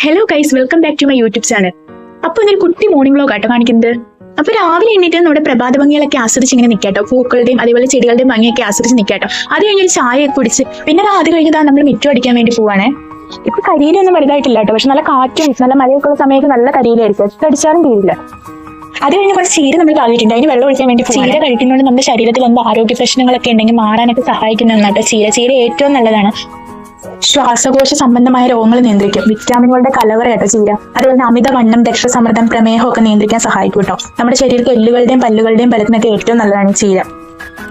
Hello guys, welcome back to my YouTube channel. അപ്പോൾ ഇന്നൊരു കുട്ടി മോർണിംഗ് വ്ലോഗ് ആട്ടോ കാണിക്കുന്നത്. അപ്പോൾ രാവിലെ എണ്ണീറ്റ് നമ്മുടെ പ്രഭാത ഭംഗികളൊക്കെ ആസ്വദിച്ച് ഇങ്ങനെ നിൽക്കാട്ടോ, പൂക്കളുടെയും അതേപോലെ ചെടികളുടെയും ഭംഗിയൊക്കെ ആസ്വദിച്ച് നിൽക്കാട്ടോ. അത് കഴിഞ്ഞൊരു ചായയൊക്കെ കുടിച്ച് പിന്നെ അത് കഴിഞ്ഞാൽ നമ്മൾ മിറ്റം അടിക്കാൻ വേണ്ടി പോവാണേ. ഇപ്പൊ കരിയിലൊന്നും വലുതായിട്ടില്ല കേട്ടോ, പക്ഷെ നല്ല കാറ്റും നല്ല മഴയൊക്കെ ഉള്ള സമയത്ത് നല്ല കരിയിലായിരിക്കും, എത്ര അടിച്ചാലും തീരില്ല. അത് കഴിഞ്ഞ് കുറച്ച് ചീര നമ്മൾ കാണിയിട്ടുണ്ട്, അതിന് വെള്ളം ഒഴിക്കാൻ വേണ്ടി ചീര കഴിക്കുന്നതുകൊണ്ട് നമ്മുടെ ശരീരത്തിൽ എന്ത് ആരോഗ്യ പ്രശ്നങ്ങളൊക്കെ ഉണ്ടെങ്കിൽ മാറാനൊക്കെ സഹായിക്കുന്നതാണ് ചീര ഏറ്റവും നല്ലതാണ്. ശ്വാസകോശ സംബന്ധമായ രോഗങ്ങൾ നിയന്ത്രിക്കും. വിറ്റാമിനുകളുടെ കലവറയാട്ടോ ചീര. അതുപോലെ അമിതവണ്ണം, രക്തസമ്മർദ്ദം, പ്രമേഹം ഒക്കെ നിയന്ത്രിക്കാൻ സഹായിക്കും കേട്ടോ. നമ്മുടെ ശരീരത്തിൽ എല്ലുകളുടെയും പല്ലുകളുടെയും ബലത്തിനൊക്കെ ഏറ്റവും നല്ലതാണ് ചീര.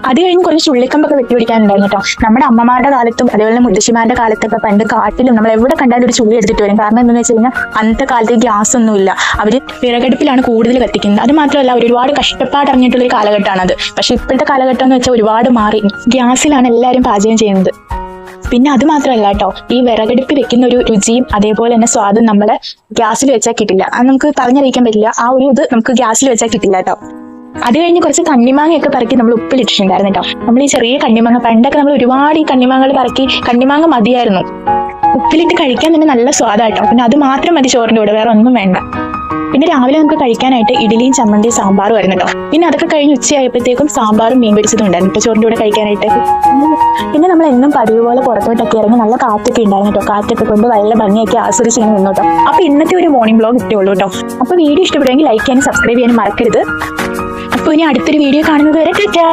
അത് കഴിഞ്ഞ് കുറച്ച് ചുള്ളിക്കമ്പൊക്കെ വെട്ടിപിടിക്കാനുണ്ടായിരുന്നു കേട്ടോ. നമ്മുടെ അമ്മമാരുടെ കാലത്തും അതേപോലെ മുത്തശ്ശിമാരുടെ കാലത്തൊക്കെ പണ്ട് കാട്ടിലും നമ്മൾ എവിടെ കണ്ടാലും ഒരു ചുള്ളി എടുത്തിട്ട് വരും. കാരണം എന്താണെന്ന് വെച്ച് കഴിഞ്ഞാൽ അന്നത്തെ കാലത്ത് ഗ്യാസ് ഒന്നുമില്ല, അവര് വിറകടുപ്പിലാണ് കൂടുതൽ കത്തിക്കുന്നത്. അത് മാത്രമല്ല അവർ ഒരുപാട് കഷ്ടപ്പാട് അറിഞ്ഞിട്ടുള്ളൊരു കാലഘട്ടമാണ് അത്. പക്ഷെ ഇപ്പോഴത്തെ കാലഘട്ടം എന്ന് വെച്ചാൽ ഒരുപാട് മാറി, ഗ്യാസിലാണ് എല്ലാവരും പാചകം ചെയ്യുന്നത്. പിന്നെ അത് മാത്രമല്ല കേട്ടോ, ഈ വിറകടുപ്പിൽ വെക്കുന്ന ഒരു രുചിയും അതേപോലെ തന്നെ സ്വാദും നമ്മളെ ഗ്യാസിൽ വെച്ചാൽ കിട്ടില്ല. അത് നമുക്ക് പറഞ്ഞറിയിക്കാൻ പറ്റില്ല. ആ ഒരു ഇത് നമുക്ക് ഗ്യാസിൽ വെച്ചാൽ കിട്ടില്ല കേട്ടോ. അത് കഴിഞ്ഞ് കുറച്ച് കണ്ണിമാങ്ങയൊക്കെ പറക്കി നമ്മൾ ഉപ്പിലിട്ടിട്ടുണ്ടായിരുന്നു കേട്ടോ. നമ്മൾ ഈ ചെറിയ കണ്ണിമാങ്ങ, പണ്ടൊക്കെ നമ്മൾ ഒരുപാട് ഈ കണ്ണിമാങ്ങകൾ പറക്കി, കണ്ണിമാങ്ങ മതിയായിരുന്നു, ഉപ്പിലിട്ട് കഴിക്കാൻ തന്നെ നല്ല സ്വാദാട്ടോ. പിന്നെ അത് മാത്രം മതി ചോറിൻ്റെ കൂടെ, വേറെ ഒന്നും വേണ്ട. പിന്നെ രാവിലെ നമുക്ക് കഴിക്കാനായിട്ട് ഇഡ്ഡലിയും ചമ്മന്തിയും സാമ്പാറും ആയിരുന്നു കേട്ടോ. പിന്നെ അതൊക്കെ കഴിഞ്ഞ് ഉച്ചയായപ്പോഴത്തേക്കും സാമ്പാറും മീൻ പിടിച്ചതും ഉണ്ടായിരുന്നു ഇപ്പോൾ ചോറിൻ്റെ കൂടെ കഴിക്കാനായിട്ട്. പിന്നെ നമ്മൾ എന്നും പതിവ് പോലെ പുറത്തോട്ടൊക്കെ ഇറങ്ങി നല്ല കാറ്റൊക്കെ ഉണ്ടായിരുന്നു കേട്ടോ. കാറ്റൊക്കെ കൊണ്ട് നല്ല ഭംഗിയൊക്കെ ആസ്വദിച്ച് ഇങ്ങനെ നിന്നു കേട്ടോ. അപ്പോൾ ഇന്നത്തെ ഒരു മോർണിംഗ് വ്ലോഗ് ഇട്ടേ കേട്ടോ. അപ്പോൾ വീഡിയോ ഇഷ്ടപ്പെടുമെങ്കിൽ ലൈക്ക് ചെയ്യാനും സബ്സ്ക്രൈബ് ചെയ്യാനും മറക്കരുത്. അപ്പോൾ ഇനി അടുത്തൊരു വീഡിയോ കാണുന്നത് വരെ ടാറ്റാ.